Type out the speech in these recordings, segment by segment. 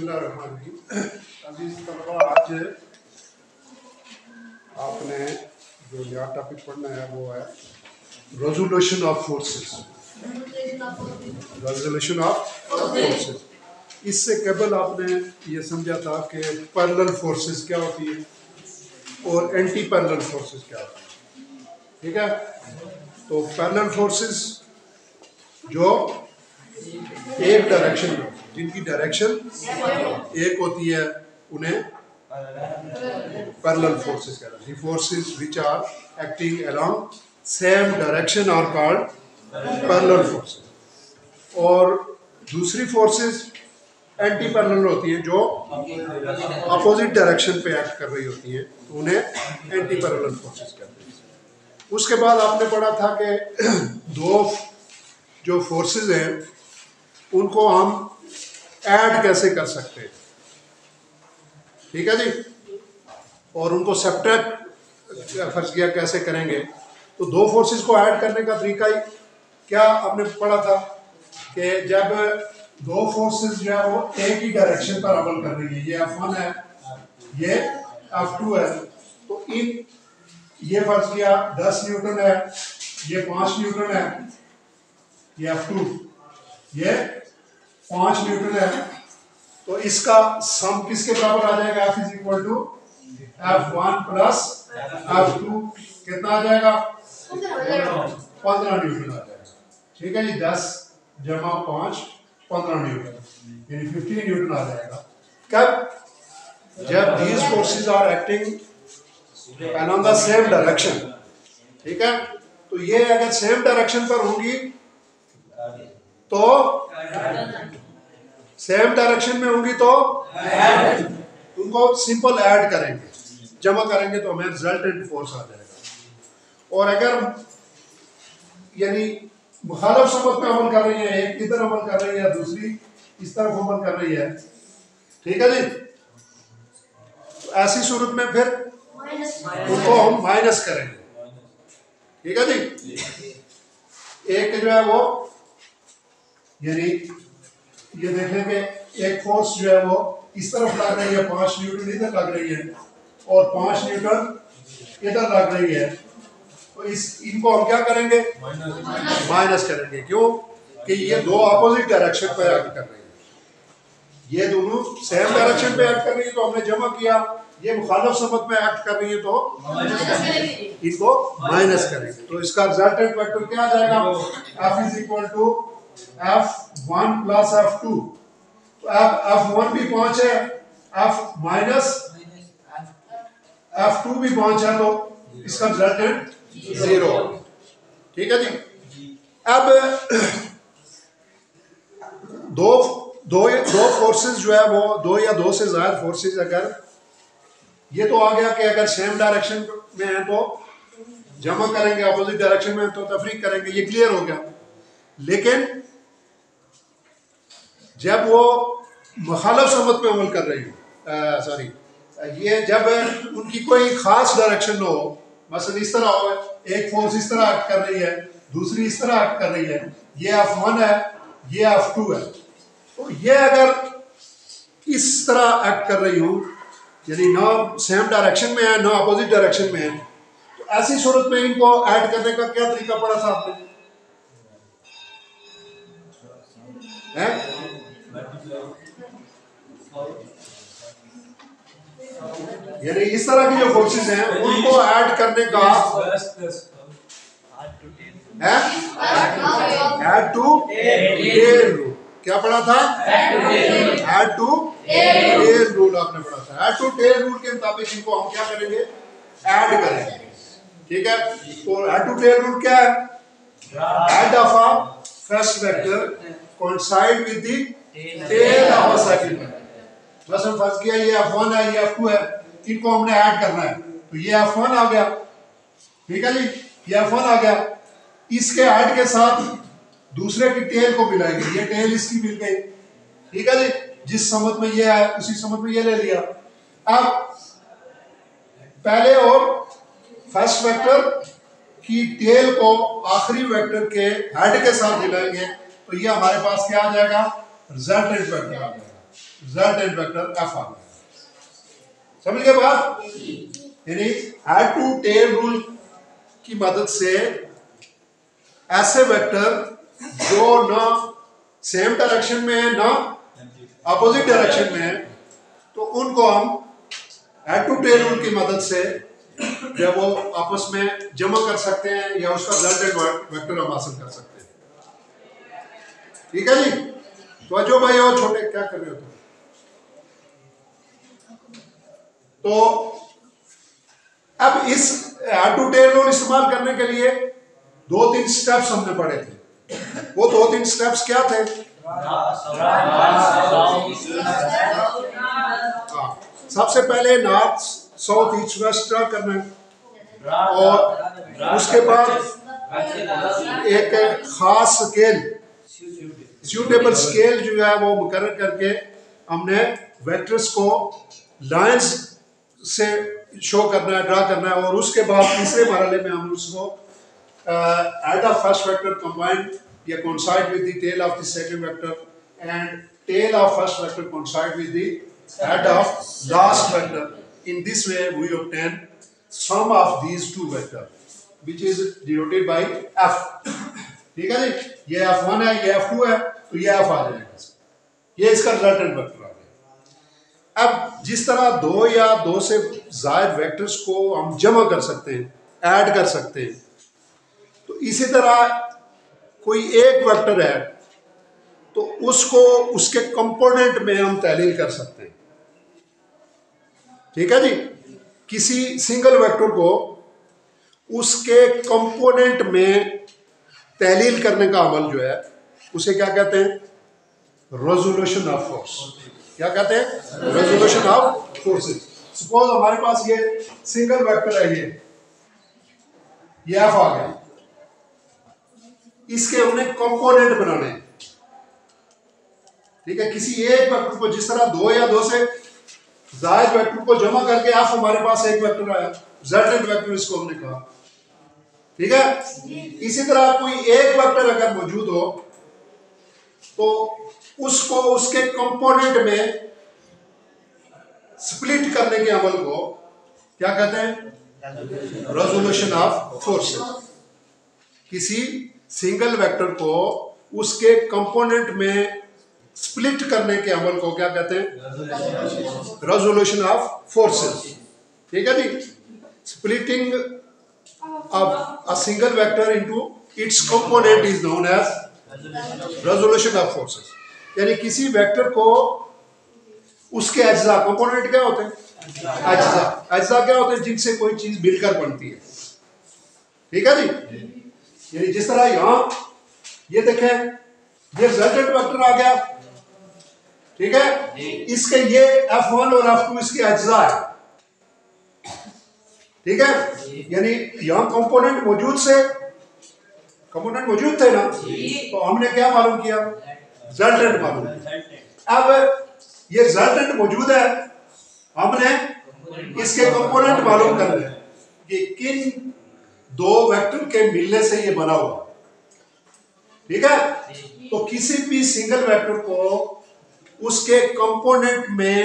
बिस्मिल्लाहिर्रहमानिर्रहीम। अजीज तलबा, आज आपने जो नया टॉपिक पढ़ना है वो है resolution of forces. Resolution of forces. इससे केवल आपने ये समझा था कि पैरेलल फोर्सेस क्या होती है और एंटी पैरेलल फोर्सेस क्या होती है। ठीक है, तो पैरेलल फोर्सेस जो एक डायरेक्शन में, जिनकी डायरेक्शन एक होती है, उन्हें पैरेलल फोर्सेस कहते हैं। Forces which are acting along same direction are called parallel forces. और दूसरी फोर्सेस एंटी पैरेलल होती हैं, जो अपोजिट डायरेक्शन पे एक्ट कर रही होती हैं, तो उन्हें एंटी पैरेलल फोर्सेस कहते हैं। उसके बाद आपने पढ़ा था कि दो जो फोर्सेस हैं उनको हम ऐड कैसे कर सकते हैं। ठीक है जी, और उनको सब्ट्रैक्ट फर्ज किया कैसे करेंगे। तो दो फोर्सेस को ऐड करने का तरीका ही क्या आपने पढ़ा था कि जब दो फोर्सेस जो है वो एक ही डायरेक्शन पर अमल कर रही है, ये F1 है, ये F2 है, तो इन ये फर्ज किया 10 न्यूटन है, ये 5 न्यूटन है, ये F2, ये 5 न्यूटन है, तो इसका सम किसके बराबर आ जाएगा? F is equal to F1 plus F2 कितना आ जाएगा? 15 न्यूटन आ जाएगा। ठीक है जी, 10 जमा 5 15 न्यूटन, यानी 15 न्यूटन आ जाएगा। कब? जब these forces are acting along the same direction। ठीक है, तो ये अगर सेम डायरेक्शन पर होंगी तो सेम डायरेक्शन में होंगी तो उनको सिंपल ऐड करेंगे, जमा करेंगे तो हमें रिजल्टेंट फोर्स आ जाएगा। और अगर यानी मुखालिफ समत में अमल कर रही है, एक इधर अमल कर रही है, दूसरी इस तरफ अमल कर रही है, ठीक है जी, तो ऐसी सूरत में फिर उनको हम माइनस करेंगे। ठीक है जी, एक जो है वो यानी ये देखेंगे एक फोर्स जो है वो इस तरफ लग रही है, 5 न्यूटन इधर लग रही है और 5 न्यूटन इधर लग रही है, तो इनको हम क्या करेंगे? माइनस करेंगे। क्यों? कि ये दो अपोजिट डायरेक्शन पे एक्ट कर रही है, ये दोनों सेम डायरेक्शन पे एक्ट कर रही है, तो हमने जमा किया। ये मुखालिफ समत में एक्ट कर रही है, तो इनको माइनस करेंगे। तो इसका रिजल्टेंट वेक्टर क्या आ जाएगा? F is equal to F1 plus F2। तो F1 भी 5 है, F माइनस F2 भी 5 है, तो इसका रिजल्टेंट 0। ठीक है जी, अब दो फोर्सेस जो है वो दो या दो से ज्यादा फोर्सेस, अगर ये तो आ गया कि अगर सेम डायरेक्शन में है तो जमा करेंगे, अपोजिट डायरेक्शन में तो तफरीक करेंगे, ये क्लियर हो गया। लेकिन जब वो मुखालिफ समत में अमल कर रही हो, ये जब उनकी कोई खास डायरेक्शन न हो, मसलन इस तरह हो, एक फोर्स इस तरह एक्ट कर रही है, दूसरी इस तरह एक्ट कर रही है, ये F1 है, ये F2 है, तो ये अगर इस तरह एक्ट कर रही हो, यानी ना सेम डायरेक्शन में है ना अपोजिट डायरेक्शन में है, तो ऐसी सूरत में इनको ऐड करने का क्या तरीका पड़ा था आपने? यानी इस तरह की जो फोर्सेस हैं उनको ऐड करने का ऐड टू टेल रूल क्या पढ़ा था? ऐड टू टेल रूल आपने पढ़ा था। ऐड टू टेल रूल के मुताबिक इनको हम क्या करेंगे? ऐड करेंगे। ठीक है, तो ऐड टू टेल रूल क्या है? Head of a first vector coincide with the tail of a second vector. बस हम फर्ज किया ये F1 है, ये F2 है, इनको हमने ऐड करना है, तो ये F1 आ गया। ठीक है जी, ये F1 आ गया, इसके ऐड के साथ दूसरे की टेल को मिलाएंगे, ये टेल इसकी मिल गई। ठीक है जी, जिस समत में ये है उसी समत में ये ले लिया। अब पहले और फर्स्ट वेक्टर की टेल को आखिरी वेक्टर के हेड के साथ मिलाएंगे, तो ये हमारे पास क्या आ जाएगा? रिजल्टेंट वेक्टर आ जाएगा। रिजल्टेंट वेक्टर एफ आ गया। समझ गए बात? यानी हेड टू टेल रूल की मदद से ऐसे वेक्टर जो ना सेम डायरेक्शन में है ना अपोजिट डायरेक्शन में है, तो उनको हम हेड टू टेल रूल की मदद से जब वो आपस में जमा कर सकते हैं या उसका रिजल्टेंट वेक्टर हम हासिल कर सकते हैं। ठीक है जी? तो जो भाई और छोटे क्या कर रहे हो तुम? तो अब इस हेड टू टेल रूल इस्तेमाल करने के लिए 2-3 स्टेप्स हमने पढ़े थे। वो 2-3 स्टेप्स क्या थे? सबसे पहले north south east west draw करना है, और उसके बाद एक खास स्केल, सूटेबल स्केल जो है वो मुकर्रर करके हमने वेक्टर्स को लाइंस से शो करना है, ड्रा करना है, और उसके बाद तीसरे मरहले में हम उसको head of first vector combined या coincide with the tail of the second vector and tail of first vector coincide with the head of last vector. In this way we obtain sum of these two vectors which is denoted by f. ठीक है जी? ये f1 है, ये f2 है, तो ये f आ जाएगा, ये इसका रिजल्टेंट वेक्टर आ गया। अब जिस तरह दो या दो से ज्यादा वेक्टर्स को हम जमा कर सकते हैं, ऐड कर सकते हैं, तो इसी तरह कोई एक वेक्टर है तो उसको उसके कंपोनेंट में हम तहलील कर सकते हैं। ठीक है जी? किसी सिंगल वेक्टर को उसके कंपोनेंट में तहलील करने का अमल जो है उसे क्या कहते हैं? Resolution of force. क्या कहते हैं? Resolution of forces. सपोज हमारे पास ये सिंगल वेक्टर है, ये एफ आ गया, इसके हमने कंपोनेंट बनाने हैं। ठीक है? किसी एक वेक्टर को जिस तरह दो या दो से जायद वेक्टर को जमा करके एफ हमारे पास एक वेक्टर आया, रिजल्टेंट वेक्टर इसको हमने कहा। ठीक है? इसी तरह कोई एक वेक्टर अगर मौजूद हो तो उसको उसके कंपोनेंट में स्प्लिट करने के अमल को क्या कहते हैं? Resolution of forces. किसी सिंगल वेक्टर को उसके कंपोनेंट में स्प्लिट करने के अमल को क्या कहते हैं? Resolution of forces. ठीक है जी? Splitting of a single vector into its component is known as resolution of forces. यानी किसी वेक्टर को उसके अज्जा, कंपोनेंट क्या होते हैं? अज्जा। अज्जा क्या होते हैं? जिनसे कोई चीज मिलकर बनती है। ठीक है जी? यानी जिस तरह यहां ये देखें, ये रिजल्टेंट वेक्टर आ गया, ठीक है? इसके ये F1 और F2 इसके अज्जा है। ठीक है? यानी यहां कंपोनेंट मौजूद थे ना, तो हमने क्या मालूम किया? रिजल्टेंट मालूम किया। अब ये रिजल्टेंट मौजूद है, हमने इसके कंपोनेंट मालूम करने हैं कि किन दो वेक्टर के मिलने से ये बना हुआ। ठीक है? तो किसी भी सिंगल वेक्टर को उसके कंपोनेंट में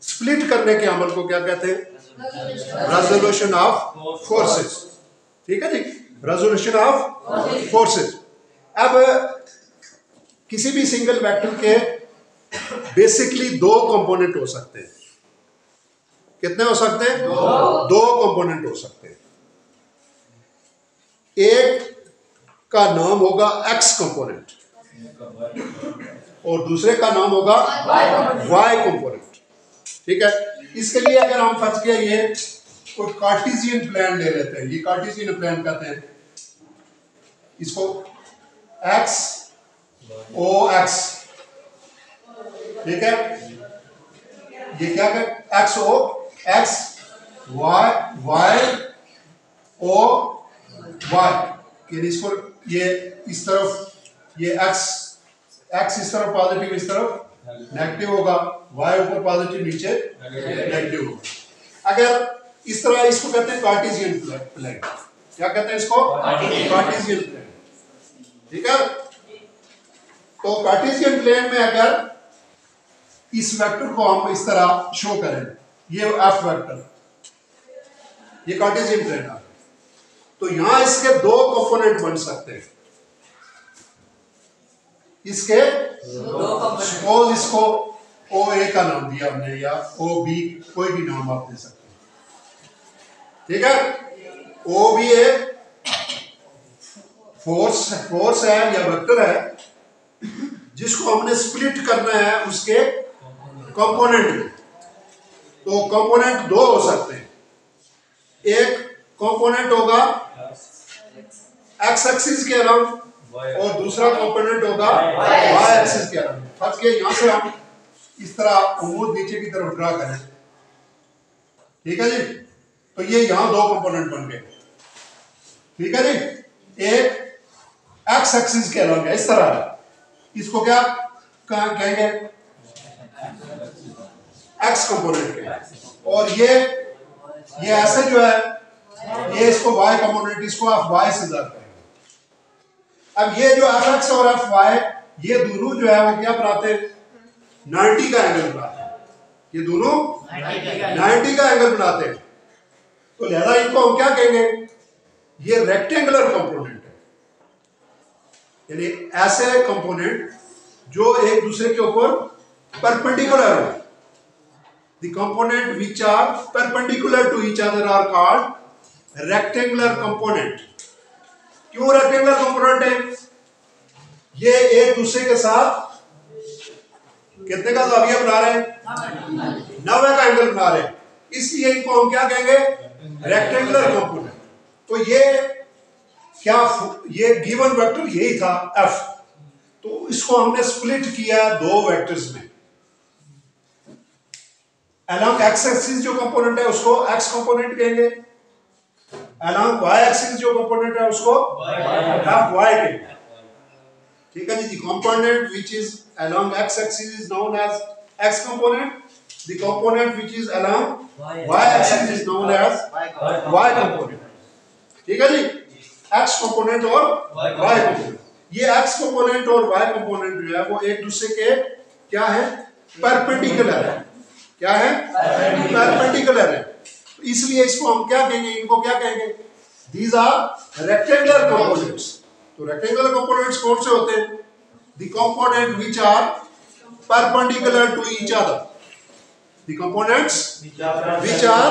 स्प्लिट करने के अमल को क्या कहते हैं? Resolution of forces. ठीक है जी? Resolution of forces. अब किसी भी सिंगल वेक्टर के बेसिकली दो कंपोनेंट हो सकते हैं। कितने हो सकते हैं? दो कंपोनेंट हो सकते हैं। एक का नाम होगा एक्स कंपोनेंट और दूसरे का नाम होगा वाई कंपोनेंट। ठीक है? इसके लिए अगर हम फर्ज किया ये कोई कार्टेशियन प्लेन ले लेते हैं, ये कार्टेशियन प्लेन कहते हैं इसको, एक्स ओ एक्स। ठीक है? ये क्या कर X O X, Y Y O Y. यानी इसको ये इस तरफ ये एक्स इस तरफ पॉजिटिव, इस तरफ नेगेटिव होगा, वाई ऊपर पॉजिटिव नीचे नेगेटिव होगा। अगर इस तरह, इसको कहते हैं कार्टेशियन प्लेन। क्या कहते हैं इसको? Cartesian plane. ठीक है? तो कार्टेशियन प्लेन में अगर इस वेक्टर को हम इस तरह शो करें, ये एफ वेक्टर, ये कार्टेशियन ट्रेन है, तो यहां इसके दो कंपोनेंट बन सकते हैं। इसके सपोज इसको ओ ए का नाम दिया हमने या ओ बी, कोई भी नाम आप दे सकते हैं, ठीक है। ओ बी ए फोर्स है या वेक्टर है जिसको हमने स्प्लिट करना है उसके कंपोनेंट में। तो कंपोनेंट दो हो सकते हैं, एक कंपोनेंट होगा एक्स एक्सिस के अराउंड और दूसरा कंपोनेंट होगा वाई एक्सिस के अराउंड। फर्स्ट के यहां से हम इस तरह उम्मीद नीचे की तरफ ड्रा करें, ठीक है जी। तो ये यहां दो कंपोनेंट बन गए, ठीक है जी। एक एक्स एक्सिस के अराउंड है इस तरह, इसको क्या कहेंगे, एक्स कंपोनेंट के, और ये ऐसे जो है ये इसको वाई कंपोनेंट, इसको आप वाई से दर्ज करेंगे। अब ये जो एफ एक्स और एफ वाई ये दोनों जो है वो क्या बनाते हैं, 90 का एंगल बनाते हैं, ये दोनों 90 का एंगल बनाते हैं। तो लिहाजा इनको हम क्या कहेंगे, ये रेक्टेंगुलर कंपोनेंट है, यानी ऐसे कंपोनेंट जो एक दूसरे के ऊपर परपेंडिकुलर हो। The component which are perpendicular to each other are called rectangular component। क्यों रेक्टेंगुलर कंपोनेंट है, ये एक दूसरे के साथ कितने का जाविया बना रहे हैं, 90 का एंगल बना रहे हैं, इसलिए इनको हम क्या कहेंगे, रेक्टेंगुलर कंपोनेंट। तो ये क्या, ये गिवन वेक्टर यही था एफ, तो इसको हमने स्प्लिट किया दो वेक्टर्स में। अलॉन्ग एक्स एक्सिस जो कंपोनेंट है उसको एक्स कंपोनेंट कहेंगे, अलॉन्ग वाई एक्सिस जो कंपोनेंट है उसको एफ वाई कहेंगे, ठीक है जी। The component which is along X axis is known as X component, the component which is along Y axis is known as Y component, ठीक है जी। एक्स कंपोनेंट और वाई कंपोनेंट, ये एक्स कंपोनेंट और वाई कंपोनेंट जो है वो एक दूसरे के क्या है, परपेंडिकुलर है, क्या है, परपेंडिकुलर है। तो इसलिए इसको हम क्या कहेंगे, इनको क्या कहेंगे, दीज आर रेक्टेंगुलर कंपोनेंट्स। तो रेक्टेंगुलर कंपोनेंट्स कौन से होते हैं, the component which are perpendicular to each other, the components which are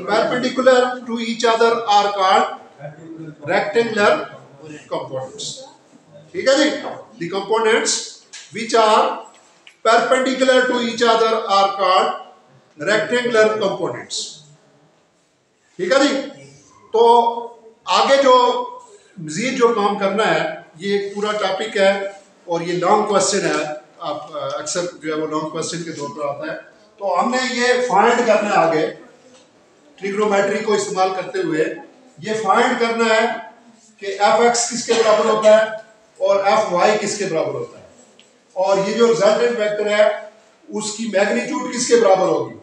perpendicular to each other are called rectangular components, ठीक है जी। The components which are perpendicular to each other are called rectangular components, ठीक है जी। तो आगे जो मजीद जो काम करना है, ये एक पूरा टॉपिक है और ये लॉन्ग क्वेश्चन है, आप अक्सर जो है वो लॉन्ग क्वेश्चन के तौर पर आता है। तो हमने ये फाइंड करना है आगे ट्रिग्नोमेट्री को इस्तेमाल करते हुए, ये फाइंड करना है कि एफ एक्स किसके बराबर होता है और एफ वाई किसके बराबर होता है, और ये जो रिजल्टेंट वेक्टर है उसकी मैग्नीट्यूड किसके बराबर होगी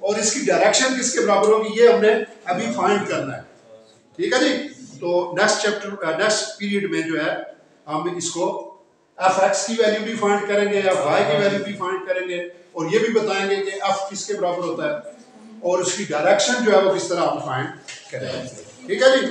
और इसकी डायरेक्शन किसके बराबर होगी, ये हमने अभी फाइंड करना है, ठीक है जी। तो नेक्स्ट चैप्टर, नेक्स्ट पीरियड में जो है हम इसको एफ एक्स की वैल्यू भी फाइंड करेंगे, एफ वाई की वैल्यू भी फाइंड करेंगे, और ये भी बताएंगे कि एफ किसके बराबर होता है और उसकी डायरेक्शन जो है वो किस तरह हम फाइंड करेंगे, ठीक है जी।